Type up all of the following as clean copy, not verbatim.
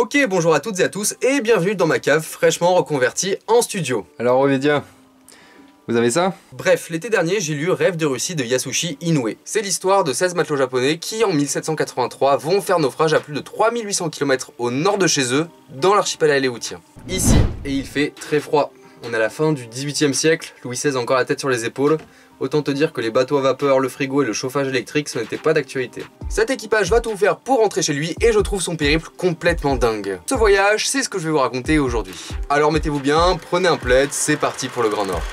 Ok, bonjour à toutes et à tous et bienvenue dans ma cave fraîchement reconvertie en studio. Alors Ovidia, vous avez ça? Bref, l'été dernier j'ai lu Rêve de Russie de Yasushi Inoue. C'est l'histoire de 16 matelots japonais qui en 1783 vont faire naufrage à plus de 3800 km au nord de chez eux, dans l'archipel aléoutien. Ici, et il fait très froid. On est à la fin du XVIIIe siècle, Louis XVI a encore la tête sur les épaules. Autant te dire que les bateaux à vapeur, le frigo et le chauffage électrique, ce n'était pas d'actualité. Cet équipage va tout faire pour rentrer chez lui et je trouve son périple complètement dingue. Ce voyage, c'est ce que je vais vous raconter aujourd'hui. Alors mettez-vous bien, prenez un plaid, c'est parti pour le Grand Nord.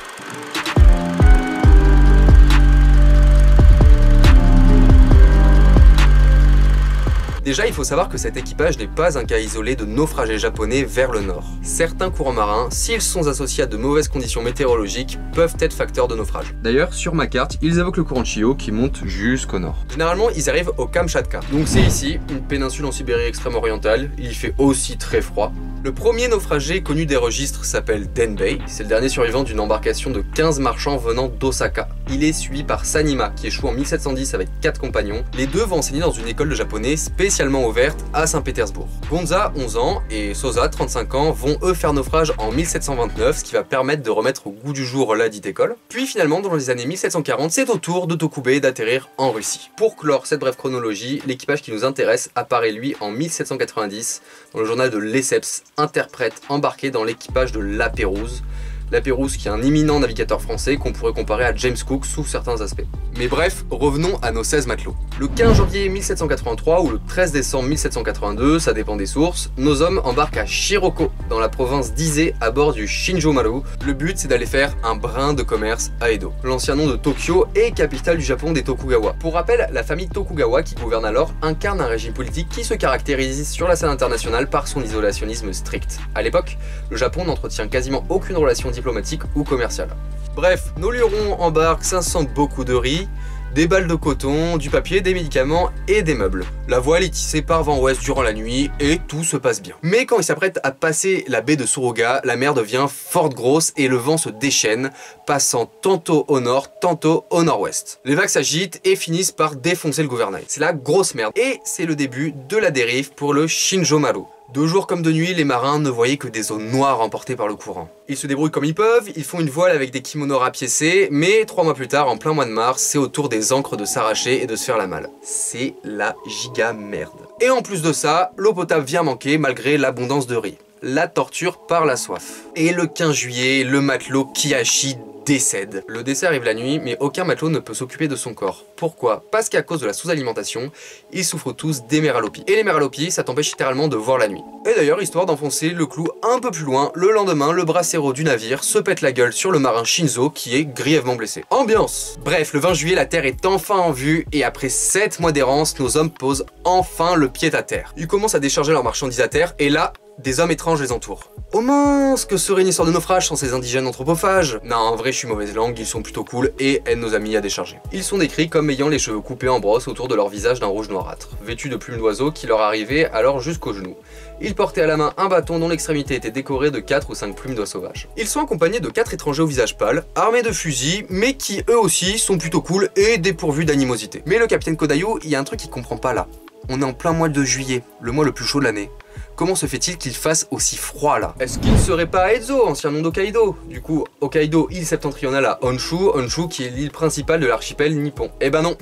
Déjà, il faut savoir que cet équipage n'est pas un cas isolé de naufragés japonais vers le nord. Certains courants marins, s'ils sont associés à de mauvaises conditions météorologiques, peuvent être facteurs de naufrage. D'ailleurs, sur ma carte, ils évoquent le courant Chiyo qui monte jusqu'au nord. Généralement, ils arrivent au Kamchatka. Donc c'est ici, une péninsule en Sibérie extrême orientale. Il y fait aussi très froid. Le premier naufragé connu des registres s'appelle Denbei. C'est le dernier survivant d'une embarcation de 15 marchands venant d'Osaka. Il est suivi par Sanima, qui échoue en 1710 avec 4 compagnons. Les deux vont enseigner dans une école de japonais spécialement ouverte à Saint-Pétersbourg. Gonza, 11 ans, et Sosa, 35 ans, vont eux faire naufrage en 1729, ce qui va permettre de remettre au goût du jour la dite école. Puis finalement, dans les années 1740, c'est au tour de Tokubei d'atterrir en Russie. Pour clore cette brève chronologie, l'équipage qui nous intéresse apparaît lui en 1790 dans le journal de Lesseps, interprète embarqué dans l'équipage de La Pérouse. La Pérouse qui est un éminent navigateur français qu'on pourrait comparer à James Cook sous certains aspects. Mais bref, revenons à nos 16 matelots. Le 15 janvier 1783 ou le 13 décembre 1782, ça dépend des sources, nos hommes embarquent à Shiroko, dans la province d'Ise, à bord du Shinjo-maru. Le but, c'est d'aller faire un brin de commerce à Edo, l'ancien nom de Tokyo et capitale du Japon des Tokugawa. Pour rappel, la famille Tokugawa, qui gouverne alors, incarne un régime politique qui se caractérise sur la scène internationale par son isolationnisme strict. À l'époque, le Japon n'entretient quasiment aucune relation diplomatique ou commerciale. Bref, nos lurons embarquent 500 beaucoup de riz, des balles de coton, du papier, des médicaments et des meubles. La voile est tissée par vent ouest durant la nuit et tout se passe bien. Mais quand ils s'apprêtent à passer la baie de Suruga, la mer devient forte grosse et le vent se déchaîne, passant tantôt au nord, tantôt au nord-ouest. Les vagues s'agitent et finissent par défoncer le gouvernail. C'est la grosse merde et c'est le début de la dérive pour le Shinjo-maru. De jour comme de nuit, les marins ne voyaient que des zones noires emportées par le courant. Ils se débrouillent comme ils peuvent, ils font une voile avec des kimonos rapiécés, mais 3 mois plus tard, en plein mois de mars, c'est au tour des ancres de s'arracher et de se faire la malle. C'est la giga merde. Et en plus de ça, l'eau potable vient manquer malgré l'abondance de riz. La torture par la soif. Et le 15 juillet, le matelot Kihachi décède. Le décès arrive la nuit, mais aucun matelot ne peut s'occuper de son corps. Pourquoi? Parce qu'à cause de la sous-alimentation, ils souffrent tous d'héméralopies. Et l'héméralopie, ça t'empêche littéralement de voir la nuit. Et d'ailleurs, histoire d'enfoncer le clou un peu plus loin, le lendemain, le bracero du navire se pète la gueule sur le marin Shinzo qui est grièvement blessé. Ambiance! Bref, le 20 juillet, la Terre est enfin en vue et après 7 mois d'errance, nos hommes posent enfin le pied à terre. Ils commencent à décharger leurs marchandises à terre et là, des hommes étranges les entourent. Oh mince, que serait une histoire de naufrage sans ces indigènes anthropophages? Non, en vrai, je suis mauvaise langue, ils sont plutôt cool et aident nos amis à décharger. Ils sont décrits comme ayant les cheveux coupés en brosse autour de leur visage d'un rouge noirâtre, vêtus de plumes d'oiseaux qui leur arrivaient alors jusqu'aux genoux. Ils portaient à la main un bâton dont l'extrémité était décorée de 4 ou 5 plumes d'oies sauvages. Ils sont accompagnés de 4 étrangers au visage pâle, armés de fusils, mais qui eux aussi sont plutôt cool et dépourvus d'animosité. Mais le capitaine Kodayu, il y a un truc qu'il comprend pas là. On est en plein mois de juillet, le mois le plus chaud de l'année. Comment se fait-il qu'il fasse aussi froid là? Est-ce qu'il ne serait pas à Ezo, ancien nom d'Hokkaido? Du coup, Hokkaido, île septentrionale à Honshu, Honshu qui est l'île principale de l'archipel nippon. Eh ben non!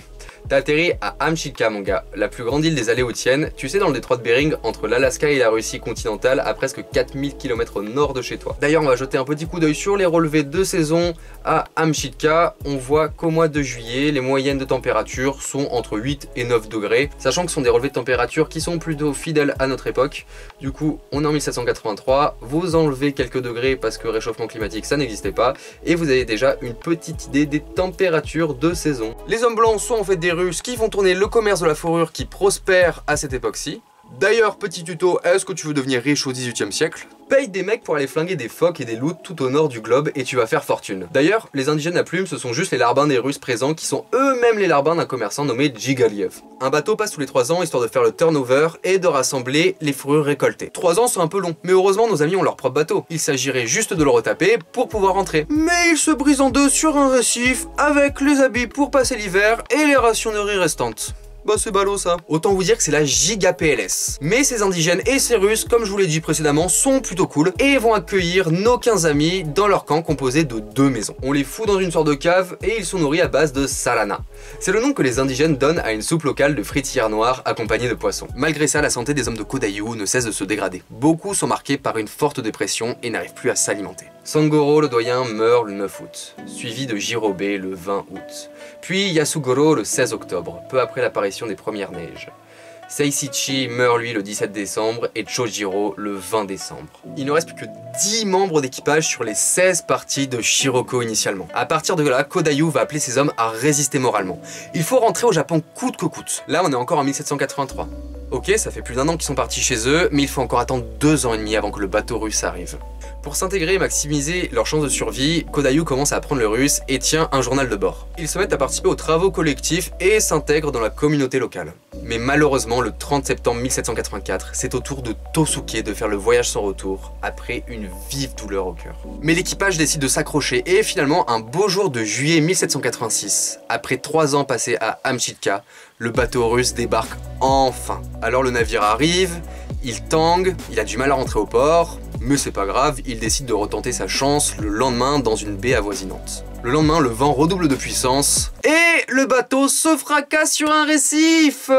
T'as atterri à Amchitka mon gars, la plus grande île des Aléoutiennes, tu sais dans le détroit de Bering, entre l'Alaska et la Russie continentale, à presque 4000 km au nord de chez toi. D'ailleurs on va jeter un petit coup d'œil sur les relevés de saison à Amchitka, on voit qu'au mois de juillet, les moyennes de température sont entre 8 et 9 degrés, sachant que ce sont des relevés de température qui sont plutôt fidèles à notre époque. Du coup, on est en 1783, vous enlevez quelques degrés parce que réchauffement climatique ça n'existait pas, et vous avez déjà une petite idée des températures de saison. Les hommes blancs sont en fait des Russes qui vont tourner le commerce de la fourrure qui prospère à cette époque-ci. D'ailleurs, petit tuto, est-ce que tu veux devenir riche au XVIIIe siècle? Paye des mecs pour aller flinguer des phoques et des loups tout au nord du globe et tu vas faire fortune. D'ailleurs, les indigènes à plumes, ce sont juste les larbins des Russes présents qui sont eux-mêmes les larbins d'un commerçant nommé Jigaliev. Un bateau passe tous les 3 ans histoire de faire le turnover et de rassembler les fourrures récoltées. 3 ans c'est un peu long, mais heureusement nos amis ont leur propre bateau. Il s'agirait juste de le retaper pour pouvoir rentrer. Mais ils se brisent en deux sur un récif avec les habits pour passer l'hiver et les rationneries restantes. Bah c'est ballot ça. Autant vous dire que c'est la giga PLS. Mais ces indigènes et ces Russes, comme je vous l'ai dit précédemment, sont plutôt cool et vont accueillir nos 15 amis dans leur camp composé de 2 maisons. On les fout dans une sorte de cave et ils sont nourris à base de salana. C'est le nom que les indigènes donnent à une soupe locale de fruitières noires accompagnée de poissons. Malgré ça, la santé des hommes de Kodayu ne cesse de se dégrader. Beaucoup sont marqués par une forte dépression et n'arrivent plus à s'alimenter. Sangoro, le doyen, meurt le 9 août, suivi de Jirobe le 20 août. Puis Yasugoro le 16 octobre, peu après l'apparition des premières neiges. Seishichi meurt lui le 17 décembre et Chojiro le 20 décembre. Il ne reste plus que 10 membres d'équipage sur les 16 parties de Shiroko initialement. À partir de là, Kodayu va appeler ses hommes à résister moralement. Il faut rentrer au Japon coûte que coûte. Là, on est encore en 1783. Ok, ça fait plus d'1 an qu'ils sont partis chez eux, mais il faut encore attendre 2 ans et demi avant que le bateau russe arrive. Pour s'intégrer et maximiser leurs chances de survie, Kodayu commence à apprendre le russe et tient un journal de bord. Ils se mettent à participer aux travaux collectifs et s'intègrent dans la communauté locale. Mais malheureusement, le 30 septembre 1784, c'est au tour de Tosuke de faire le voyage sans retour, après une vive douleur au cœur. Mais l'équipage décide de s'accrocher et finalement, un beau jour de juillet 1786, après 3 ans passés à Amchitka, le bateau russe débarque enfin. Alors le navire arrive, il tangue, il a du mal à rentrer au port, mais c'est pas grave, il décide de retenter sa chance le lendemain dans une baie avoisinante. Le lendemain, le vent redouble de puissance et le bateau se fracasse sur un récif.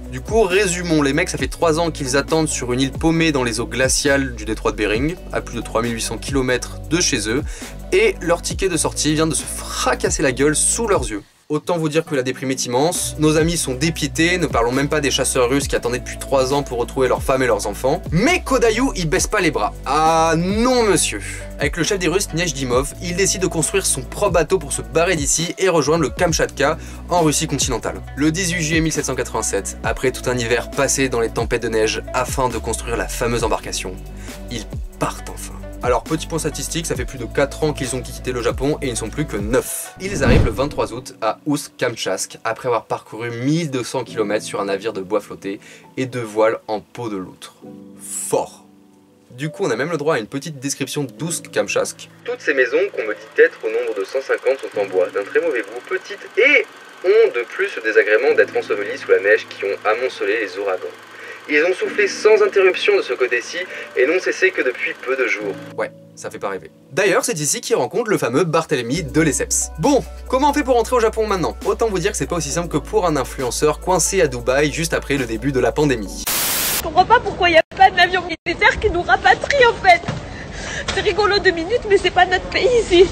Du coup, résumons, les mecs, ça fait 3 ans qu'ils attendent sur une île paumée dans les eaux glaciales du détroit de Bering, à plus de 3800 km de chez eux, et leur ticket de sortie vient de se fracasser la gueule sous leurs yeux. Autant vous dire que la déprime est immense, nos amis sont dépités, ne parlons même pas des chasseurs russes qui attendaient depuis 3 ans pour retrouver leurs femmes et leurs enfants. Mais Kodayu, il baisse pas les bras. Ah non monsieur. Avec le chef des Russes, Nejdimov, il décide de construire son propre bateau pour se barrer d'ici et rejoindre le Kamchatka en Russie continentale. Le 18 juillet 1787, après tout un hiver passé dans les tempêtes de neige afin de construire la fameuse embarcation, ils partent enfin. Alors petit point statistique, ça fait plus de 4 ans qu'ils ont quitté le Japon et ils ne sont plus que 9. Ils arrivent le 23 août à Ust-Kamtchask après avoir parcouru 1200 km sur un navire de bois flotté et 2 voiles en peau de loutre. Fort. Du coup on a même le droit à une petite description d'Ust-Kamtchask. Toutes ces maisons qu'on me dit être au nombre de 150 sont en bois, d'un très mauvais goût, petites et ont de plus le désagrément d'être ensevelies sous la neige qui ont amoncelé les ouragans. Ils ont soufflé sans interruption de ce côté-ci et n'ont cessé que depuis peu de jours. Ouais, ça fait pas rêver. D'ailleurs, c'est ici qu'ils rencontrent le fameux Barthélemy de Lesseps. Bon, comment on fait pour rentrer au Japon maintenant? Autant vous dire que c'est pas aussi simple que pour un influenceur coincé à Dubaï juste après le début de la pandémie. Je comprends pas pourquoi il n'y a pas d'avion militaire qui nous rapatrie en fait. C'est rigolo 2 minutes, mais c'est pas notre pays ici.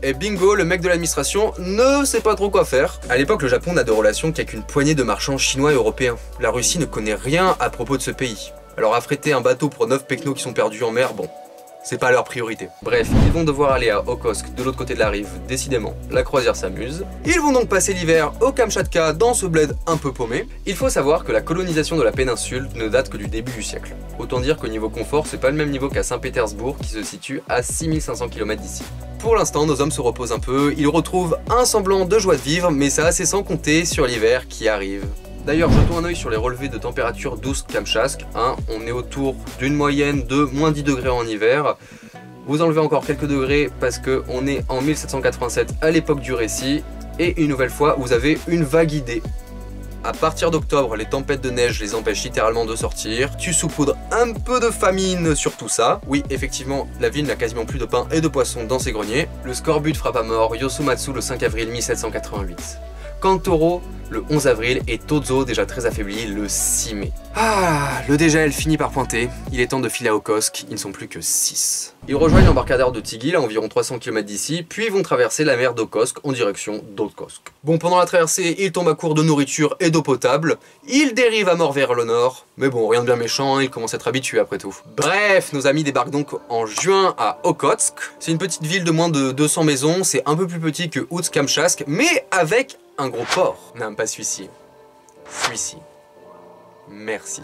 Et bingo, le mec de l'administration ne sait pas trop quoi faire. À l'époque, le Japon n'a de relations qu'avec une poignée de marchands chinois et européens. La Russie ne connaît rien à propos de ce pays. Alors affréter un bateau pour 9 pecnos qui sont perdus en mer, bon, c'est pas leur priorité. Bref, ils vont devoir aller à Okhotsk, de l'autre côté de la rive, décidément, la croisière s'amuse. Ils vont donc passer l'hiver au Kamchatka, dans ce bled un peu paumé. Il faut savoir que la colonisation de la péninsule ne date que du début du siècle. Autant dire qu'au niveau confort, c'est pas le même niveau qu'à Saint-Pétersbourg, qui se situe à 6500 km d'ici. Pour l'instant, nos hommes se reposent un peu, ils retrouvent un semblant de joie de vivre, mais ça c'est sans compter sur l'hiver qui arrive. D'ailleurs, jetons un œil sur les relevés de température d'Ust-Kamtchask. On est autour d'une moyenne de moins 10 degrés en hiver. Vous enlevez encore quelques degrés parce qu'on est en 1787 à l'époque du récit. Et une nouvelle fois, vous avez une vague idée. À partir d'octobre, les tempêtes de neige les empêchent littéralement de sortir. Tu saupoudres un peu de famine sur tout ça. Oui, effectivement, la ville n'a quasiment plus de pain et de poisson dans ses greniers. Le scorbut frappe à mort Yosumatsu le 5 avril 1788. Kantoro le 11 avril et Tozo, déjà très affaibli, le 6 mai. Ah, le dégel finit par pointer, il est temps de filer à Okhotsk, ils ne sont plus que 6. Ils rejoignent l'embarcadère de Tigil à environ 300 km d'ici, puis vont traverser la mer d'Okhotsk en direction d'Okhotsk. Bon, pendant la traversée, ils tombent à court de nourriture et d'eau potable, ils dérivent à mort vers le nord, mais bon, rien de bien méchant, ils commencent à être habitués après tout. Bref, nos amis débarquent donc en juin à Okhotsk. C'est une petite ville de moins de 200 maisons, c'est un peu plus petit que Ust-Kamtchask, mais avec un gros port. Non, pas celui-ci. Celui-ci. Merci.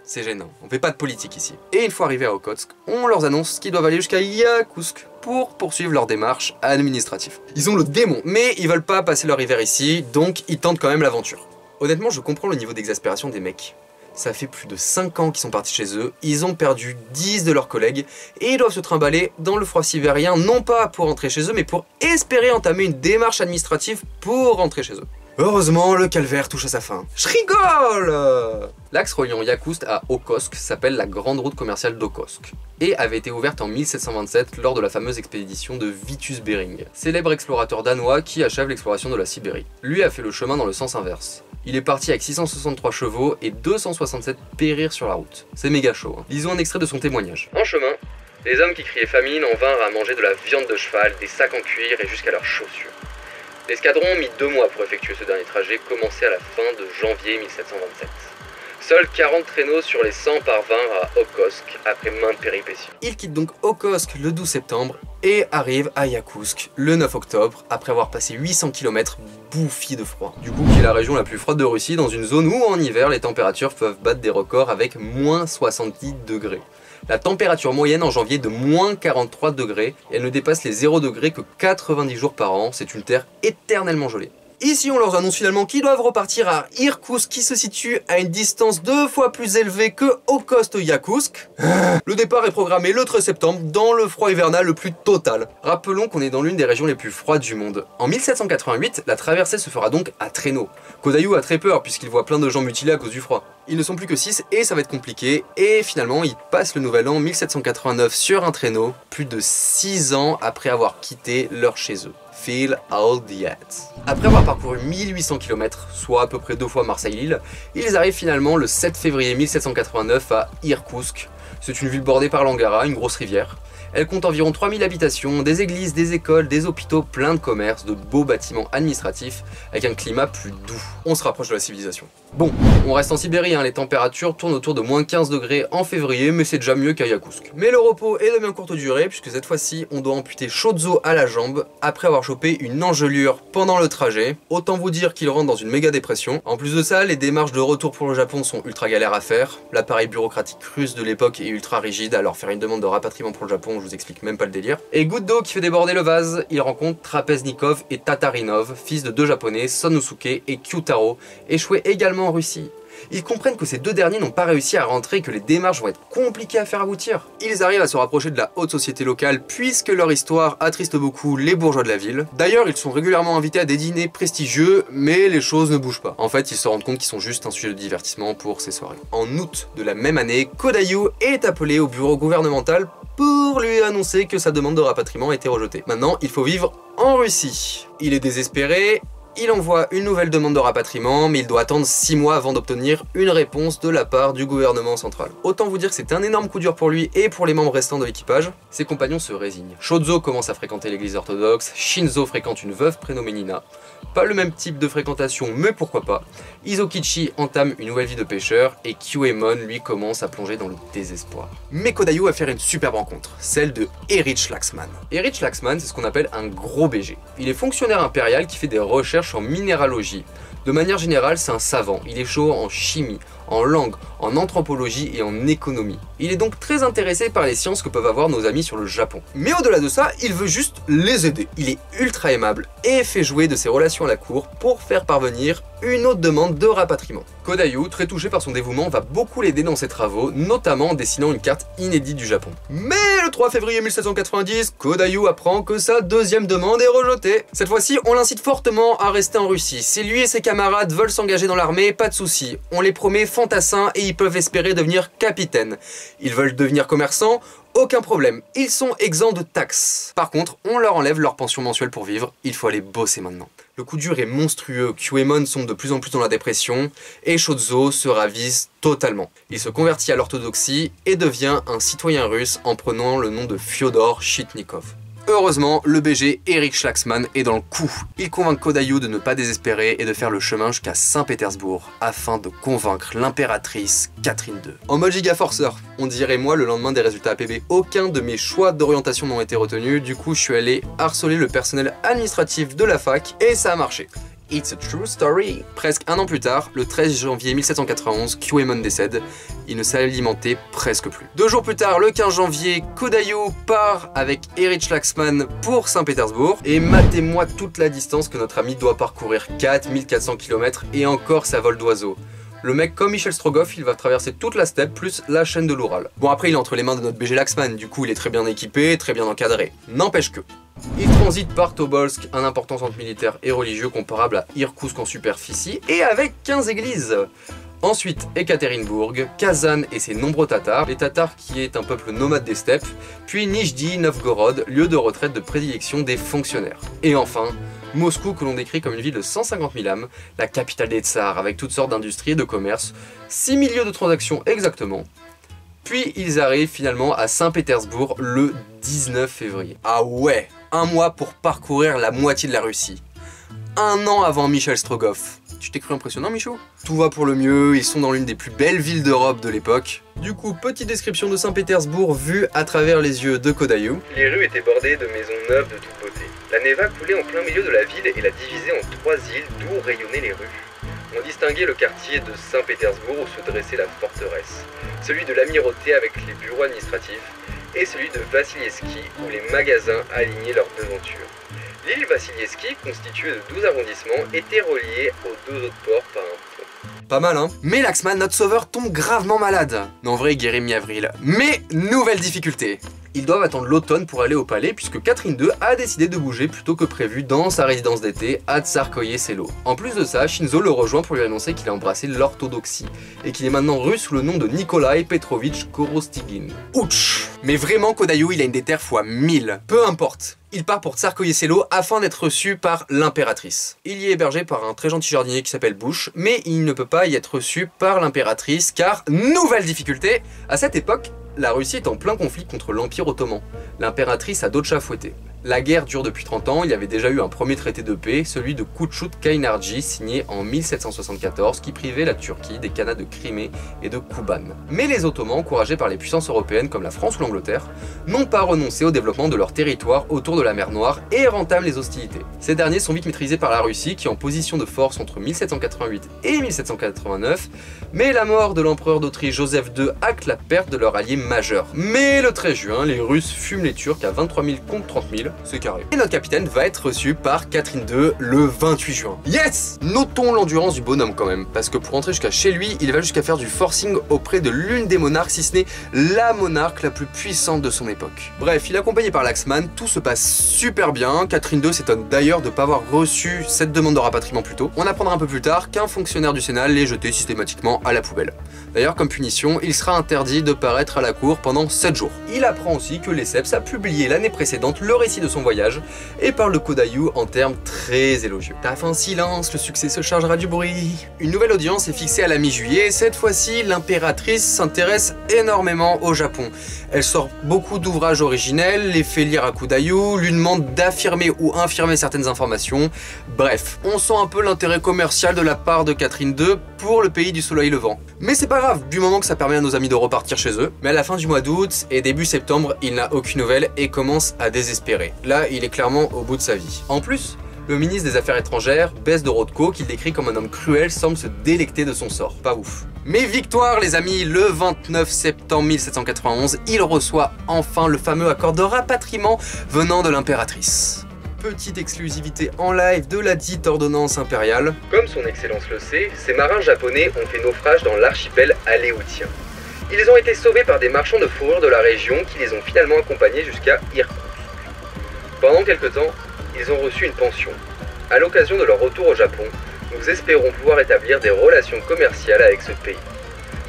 C'est gênant, on fait pas de politique ici. Et une fois arrivés à Okhotsk, on leur annonce qu'ils doivent aller jusqu'à Yakutsk pour poursuivre leur démarche administrative. Ils ont le démon, mais ils veulent pas passer leur hiver ici, donc ils tentent quand même l'aventure. Honnêtement, je comprends le niveau d'exaspération des mecs. Ça fait plus de 5 ans qu'ils sont partis chez eux, ils ont perdu 10 de leurs collègues, et ils doivent se trimballer dans le froid sibérien, non pas pour rentrer chez eux, mais pour espérer entamer une démarche administrative pour rentrer chez eux. Heureusement, le calvaire touche à sa fin. Je rigole. L'axe reliant Yakoust à Okhotsk s'appelle la Grande Route commerciale d'Okhotsk et avait été ouverte en 1727 lors de la fameuse expédition de Vitus Bering, célèbre explorateur danois qui achève l'exploration de la Sibérie. Lui a fait le chemin dans le sens inverse. Il est parti avec 663 chevaux et 267 périrent sur la route. C'est méga chaud, hein. Lisons un extrait de son témoignage. En chemin, les hommes qui criaient famine en vinrent à manger de la viande de cheval, des sacs en cuir et jusqu'à leurs chaussures. L'escadron mit 2 mois pour effectuer ce dernier trajet, commencé à la fin de janvier 1727. Seuls 40 traîneaux sur les 100 parvinrent à Okhotsk après maintes péripéties. Il quitte donc Okhotsk le 12 septembre et arrive à Yakoutsk le 9 octobre après avoir passé 800 km bouffis de froid. Du coup, qui est la région la plus froide de Russie, dans une zone où en hiver les températures peuvent battre des records avec moins 70 degrés. La température moyenne en janvier est de moins 43 degrés et elle ne dépasse les 0 degrés que 90 jours par an. C'est une terre éternellement gelée. Ici, on leur annonce finalement qu'ils doivent repartir à Irkoutsk qui se situe à une distance 2 fois plus élevée que Okhotsk-Yakoutsk. Le départ est programmé le 13 septembre dans le froid hivernal le plus total. Rappelons qu'on est dans l'une des régions les plus froides du monde. En 1788, la traversée se fera donc à traîneau. Kodayu a très peur puisqu'il voit plein de gens mutilés à cause du froid. Ils ne sont plus que 6 et ça va être compliqué. Et finalement, il passe le nouvel an 1789 sur un traîneau, plus de 6 ans après avoir quitté leur chez eux. Feel all the ads. Après avoir parcouru 1800 km, soit à peu près 2 fois Marseille-Lille, ils arrivent finalement le 7 février 1789 à Irkoutsk. C'est une ville bordée par l'Angara, une grosse rivière. Elle compte environ 3000 habitations, des églises, des écoles, des hôpitaux, plein de commerces, de beaux bâtiments administratifs, avec un climat plus doux. On se rapproche de la civilisation. Bon, on reste en Sibérie, hein, les températures tournent autour de moins 15 degrés en février, mais c'est déjà mieux qu'à Yakoutsk. Mais le repos est de bien courte durée, puisque cette fois-ci, on doit amputer Shozo à la jambe, après avoir chopé une engelure pendant le trajet. Autant vous dire qu'il rentre dans une méga dépression. En plus de ça, les démarches de retour pour le Japon sont ultra galères à faire. L'appareil bureaucratique russe de l'époque est ultra rigide, alors faire une demande de rapatriement pour le Japon, je vous explique même pas le délire. Et goutte d'eau qui fait déborder le vase, il rencontre Trapeznikov et Tatarinov, fils de 2 japonais, Sonosuke et Kyutaro, échoués également en Russie. Ils comprennent que ces 2 derniers n'ont pas réussi à rentrer et que les démarches vont être compliquées à faire aboutir. Ils arrivent à se rapprocher de la haute société locale puisque leur histoire attriste beaucoup les bourgeois de la ville. D'ailleurs, ils sont régulièrement invités à des dîners prestigieux, mais les choses ne bougent pas. En fait, ils se rendent compte qu'ils sont juste un sujet de divertissement pour ces soirées. En août de la même année, Kodayu est appelé au bureau gouvernemental pour lui annoncer que sa demande de rapatriement a été rejetée. Maintenant, il faut vivre en Russie. Il est désespéré. Il envoie une nouvelle demande de rapatriement, mais il doit attendre 6 mois avant d'obtenir une réponse de la part du gouvernement central. Autant vous dire que c'est un énorme coup dur pour lui et pour les membres restants de l'équipage. Ses compagnons se résignent. Shozo commence à fréquenter l'église orthodoxe, Shinzo fréquente une veuve prénommée Nina. Pas le même type de fréquentation, mais pourquoi pas. Izokichi entame une nouvelle vie de pêcheur et Kyuemon, lui, commence à plonger dans le désespoir. Mais Kodayu va faire une superbe rencontre, celle de Erich Laxman. Erich Laxman, c'est ce qu'on appelle un gros BG. Il est fonctionnaire impérial qui fait des recherches en minéralogie. De manière générale, c'est un savant. Il est chaud en chimie, en langue, en anthropologie et en économie. Il est donc très intéressé par les sciences que peuvent avoir nos amis sur le Japon. Mais au-delà de ça, il veut juste les aider. Il est ultra aimable et fait jouer de ses relations à la cour pour faire parvenir une autre demande de rapatriement. Kodayu, très touché par son dévouement, va beaucoup l'aider dans ses travaux, notamment en dessinant une carte inédite du Japon. Mais le 3 février 1790, Kodayu apprend que sa deuxième demande est rejetée. Cette fois-ci, on l'incite fortement à rester en Russie. Si lui et ses camarades veulent s'engager dans l'armée, pas de souci. On les promet fantassins et ils peuvent espérer devenir capitaines. Ils veulent devenir commerçants, aucun problème, ils sont exempts de taxes. Par contre, on leur enlève leur pension mensuelle pour vivre, il faut aller bosser maintenant. Le coup dur est monstrueux, Kyuemon sombre de plus en plus dans la dépression, et Shozo se ravise totalement. Il se convertit à l'orthodoxie et devient un citoyen russe en prenant le nom de Fyodor Shitnikov. Heureusement, le BG Erich Laxman est dans le coup. Il convainc Kodayu de ne pas désespérer et de faire le chemin jusqu'à Saint-Pétersbourg afin de convaincre l'impératrice Catherine II. En mode giga forceur, on dirait moi le lendemain des résultats APB. Aucun de mes choix d'orientation n'ont été retenus, du coup je suis allé harceler le personnel administratif de la fac et ça a marché. It's a true story. Presque un an plus tard, le 13 janvier 1791, Kyuemon décède. Il ne s'alimentait presque plus. 2 jours plus tard, le 15 janvier, Kodayu part avec Erich Laxman pour Saint-Pétersbourg. Et matez-moi toute la distance que notre ami doit parcourir, 4400 km et encore sa vol d'oiseau. Le mec, comme Michel Strogoff, il va traverser toute la steppe plus la chaîne de l'Oural. Bon, après il est entre les mains de notre BG Laxman, du coup il est très bien équipé, très bien encadré. N'empêche que... Il transite par Tobolsk, un important centre militaire et religieux comparable à Irkoutsk en superficie, et avec 15 églises. Ensuite, Ekaterinbourg, Kazan et ses nombreux Tatars, les Tatars qui est un peuple nomade des steppes, puis Nijni Novgorod, lieu de retraite de prédilection des fonctionnaires. Et enfin, Moscou que l'on décrit comme une ville de 150 000 âmes, la capitale des tsars avec toutes sortes d'industries et de commerces, 6 000 lieux de transactions exactement. Puis ils arrivent finalement à Saint-Pétersbourg le 19 février. Ah ouais, un mois pour parcourir la moitié de la Russie. Un an avant Michel Strogoff. Tu t'es cru impressionnant, Michaud? Tout va pour le mieux, ils sont dans l'une des plus belles villes d'Europe de l'époque. Du coup, petite description de Saint-Pétersbourg vue à travers les yeux de Kodayu. Les rues étaient bordées de maisons neuves de toute beauté. La Neva coulait en plein milieu de la ville et la divisait en 3 îles d'où rayonnaient les rues. On distinguait le quartier de Saint-Pétersbourg où se dressait la forteresse, celui de l'amirauté avec les bureaux administratifs, et celui de Vassilieski où les magasins alignaient leurs devantures. L'île Vassilieski, constituée de 12 arrondissements, était reliée aux 2 autres ports par un pont. Pas mal, hein? Mais Laxman, notre sauveur, tombe gravement malade. En vrai, il guérit mi-avril. Mais, nouvelle difficulté. Ils doivent attendre l'automne pour aller au palais puisque Catherine II a décidé de bouger plus tôt que prévu dans sa résidence d'été à Tsarskoye-Selo. En plus de ça, Shinzo le rejoint pour lui annoncer qu'il a embrassé l'orthodoxie et qu'il est maintenant russe sous le nom de Nikolai Petrovitch Korostigin. Ouch! Mais vraiment, Kodayu, il a une déterre fois 1000. Peu importe. Il part pour Tsarskoye-Selo afin d'être reçu par l'impératrice. Il y est hébergé par un très gentil jardinier qui s'appelle Bush, mais il ne peut pas y être reçu par l'impératrice car, nouvelle difficulté, à cette époque, la Russie est en plein conflit contre l'Empire ottoman. L'impératrice a d'autres chats à fouetter. La guerre dure depuis 30 ans, il y avait déjà eu un premier traité de paix, celui de Kutchut-Kainarji, signé en 1774, qui privait la Turquie des Khanats de Crimée et de Kuban. Mais les Ottomans, encouragés par les puissances européennes comme la France ou l'Angleterre, n'ont pas renoncé au développement de leur territoire autour de la mer Noire et entament les hostilités. Ces derniers sont vite maîtrisés par la Russie, qui est en position de force entre 1788 et 1789, mais la mort de l'empereur d'Autriche Joseph II acte la perte de leur allié majeur. Mais le 13 juin, les Russes fument les Turcs à 23 000 contre 30 000. C'est carré. Et notre capitaine va être reçu par Catherine II le 28 juin. Yes! Notons l'endurance du bonhomme quand même, parce que pour entrer jusqu'à chez lui, il va jusqu'à faire du forcing auprès de l'une des monarques, si ce n'est la monarque la plus puissante de son époque. Bref, il est accompagné par Laxman, tout se passe super bien. Catherine II s'étonne d'ailleurs de ne pas avoir reçu cette demande de rapatriement plus tôt. On apprendra un peu plus tard qu'un fonctionnaire du Sénat l'ait jeté systématiquement à la poubelle. D'ailleurs, comme punition, il sera interdit de paraître à la cour pendant 7 jours. Il apprend aussi que Lesseps a publié l'année précédente le récit de son voyage et parle de Kodayu en termes très élogieux. Taf en silence, le succès se chargera du bruit. Une nouvelle audience est fixée à la mi-juillet et cette fois-ci, l'impératrice s'intéresse énormément au Japon. Elle sort beaucoup d'ouvrages originels, les fait lire à Kodayu, lui demande d'affirmer ou infirmer certaines informations. Bref, on sent un peu l'intérêt commercial de la part de Catherine II pour le pays du soleil levant. Mais c'est pas grave, du moment que ça permet à nos amis de repartir chez eux. Mais à la fin du mois d'août et début septembre, il n'a aucune nouvelle et commence à désespérer. Là, il est clairement au bout de sa vie. En plus, le ministre des Affaires étrangères, Bess Dorodko, qu'il décrit comme un homme cruel, semble se délecter de son sort. Pas ouf. Mais victoire les amis, le 29 septembre 1791, il reçoit enfin le fameux accord de rapatriement venant de l'impératrice. Petite exclusivité en live de la dite ordonnance impériale. Comme son excellence le sait, ces marins japonais ont fait naufrage dans l'archipel aléoutien. Ils ont été sauvés par des marchands de fourrure de la région qui les ont finalement accompagnés jusqu'à Irkoutsk. Pendant quelque temps, ils ont reçu une pension. À l'occasion de leur retour au Japon, nous espérons pouvoir établir des relations commerciales avec ce pays.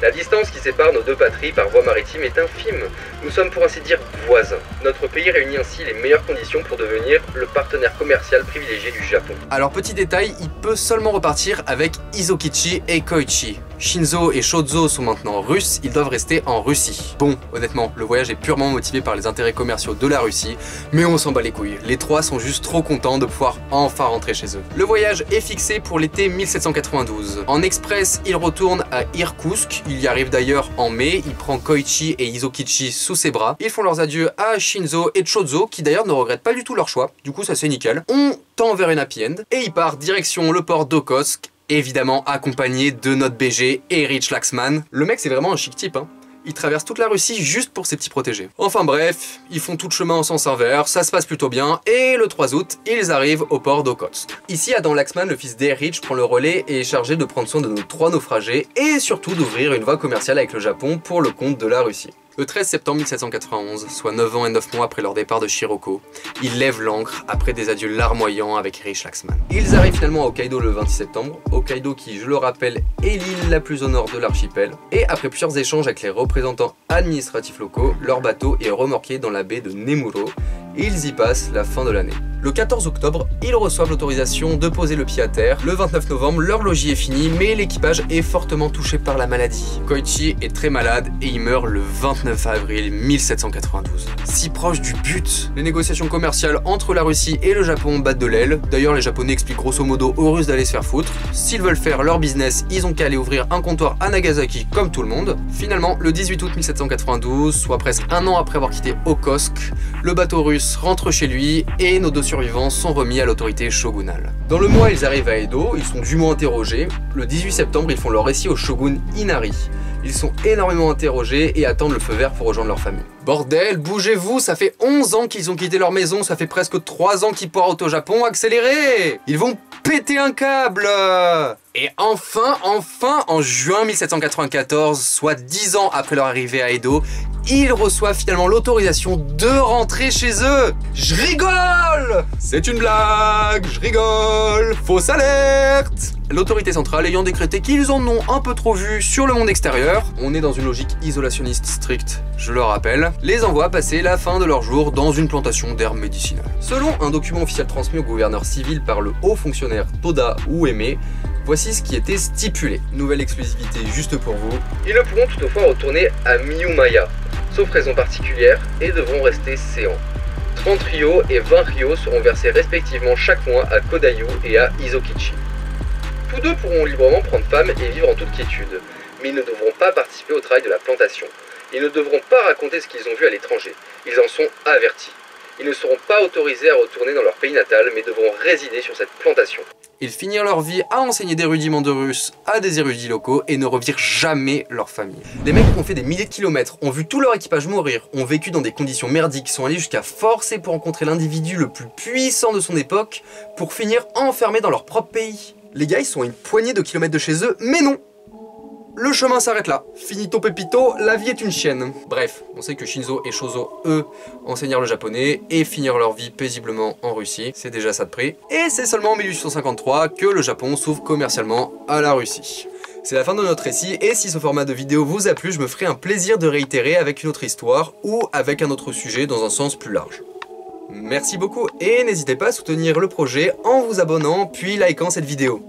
La distance qui sépare nos deux patries par voie maritime est infime. Nous sommes pour ainsi dire voisins. Notre pays réunit ainsi les meilleures conditions pour devenir le partenaire commercial privilégié du Japon. Alors petit détail, il peut seulement repartir avec Izokichi et Koichi. Shinzo et Shozo sont maintenant russes, ils doivent rester en Russie. Bon, honnêtement, le voyage est purement motivé par les intérêts commerciaux de la Russie, mais on s'en bat les couilles. Les trois sont juste trop contents de pouvoir enfin rentrer chez eux. Le voyage est fixé pour l'été 1792. En express, il retourne à Irkoutsk, il y arrive d'ailleurs en mai, il prend Koichi et Izokichi sous ses bras. Ils font leurs adieux à Shinzo et Shozo, qui d'ailleurs ne regrettent pas du tout leur choix, du coup ça c'est nickel. On tend vers une happy end, et il part direction le port d'Okhotsk, évidemment accompagné de notre BG, Erich Laxman. Le mec c'est vraiment un chic type hein. Ils traversent toute la Russie juste pour ces petits protégés. Enfin bref, ils font tout le chemin en sens inverse, ça se passe plutôt bien, et le 3 août, ils arrivent au port d'Okhotsk. Ici, Adam Laxman, le fils d'Erich, prend le relais et est chargé de prendre soin de nos 3 naufragés, et surtout d'ouvrir une voie commerciale avec le Japon pour le compte de la Russie. Le 13 septembre 1791, soit 9 ans et 9 mois après leur départ de Shiroko, ils lèvent l'ancre après des adieux larmoyants avec Erich Laxman. Ils arrivent finalement à Hokkaido le 26 septembre, Hokkaido qui, je le rappelle, est l'île la plus au nord de l'archipel, et après plusieurs échanges avec les représentants administratifs locaux, leur bateau est remorqué dans la baie de Nemuro, et ils y passent la fin de l'année. Le 14 octobre, ils reçoivent l'autorisation de poser le pied à terre. Le 29 novembre, leur logis est fini, mais l'équipage est fortement touché par la maladie. Koichi est très malade et il meurt le 29 avril 1792. Si proche du but. Les négociations commerciales entre la Russie et le Japon battent de l'aile. D'ailleurs, les Japonais expliquent grosso modo aux Russes d'aller se faire foutre. S'ils veulent faire leur business, ils ont qu'à aller ouvrir un comptoir à Nagasaki comme tout le monde. Finalement, le 18 août 1792, soit presque un an après avoir quitté Okhotsk, le bateau russe rentre chez lui et nos 2 survivants sont remis à l'autorité shogunale. Dans le mois, ils arrivent à Edo, ils sont dûment interrogés. Le 18 septembre, ils font leur récit au shogun Inari. Ils sont énormément interrogés et attendent le feu vert pour rejoindre leur famille. Bordel, bougez-vous, ça fait 11 ans qu'ils ont quitté leur maison, ça fait presque 3 ans qu'ils poireautent au Japon, accélérez! Ils vont péter un câble! Et enfin, en juin 1794, soit 10 ans après leur arrivée à Edo, ils reçoivent finalement l'autorisation de rentrer chez eux. Je rigole! C'est une blague, je rigole, fausse alerte! L'autorité centrale ayant décrété qu'ils en ont un peu trop vu sur le monde extérieur, on est dans une logique isolationniste stricte, je le rappelle, les envoie passer la fin de leur jour dans une plantation d'herbes médicinales. Selon un document officiel transmis au gouverneur civil par le haut fonctionnaire Toda Ueme, voici ce qui était stipulé. Nouvelle exclusivité juste pour vous. Ils ne pourront toutefois retourner à Miyumaya, sauf raison particulière, et devront rester séants. 30 ryos et 20 ryos seront versés respectivement chaque mois à Kodayu et à Izokichi. Tous deux pourront librement prendre femme et vivre en toute quiétude, mais ils ne devront pas participer au travail de la plantation. Ils ne devront pas raconter ce qu'ils ont vu à l'étranger. Ils en sont avertis. Ils ne seront pas autorisés à retourner dans leur pays natal, mais devront résider sur cette plantation. Ils finirent leur vie à enseigner des rudiments de russe à des érudits locaux et ne revirent jamais leur famille. Les mecs ont fait des milliers de kilomètres, ont vu tout leur équipage mourir, ont vécu dans des conditions merdiques, sont allés jusqu'à forcer pour rencontrer l'individu le plus puissant de son époque, pour finir enfermés dans leur propre pays. Les gars, ils sont à une poignée de kilomètres de chez eux, mais non! Le chemin s'arrête là. Finito pepito, la vie est une chienne. Bref, on sait que Shinzo et Shozo, eux, enseignèrent le japonais et finirent leur vie paisiblement en Russie. C'est déjà ça de prix. Et c'est seulement en 1853 que le Japon s'ouvre commercialement à la Russie. C'est la fin de notre récit, et si ce format de vidéo vous a plu, je me ferai un plaisir de réitérer avec une autre histoire ou avec un autre sujet dans un sens plus large. Merci beaucoup et n'hésitez pas à soutenir le projet en vous abonnant puis likant cette vidéo.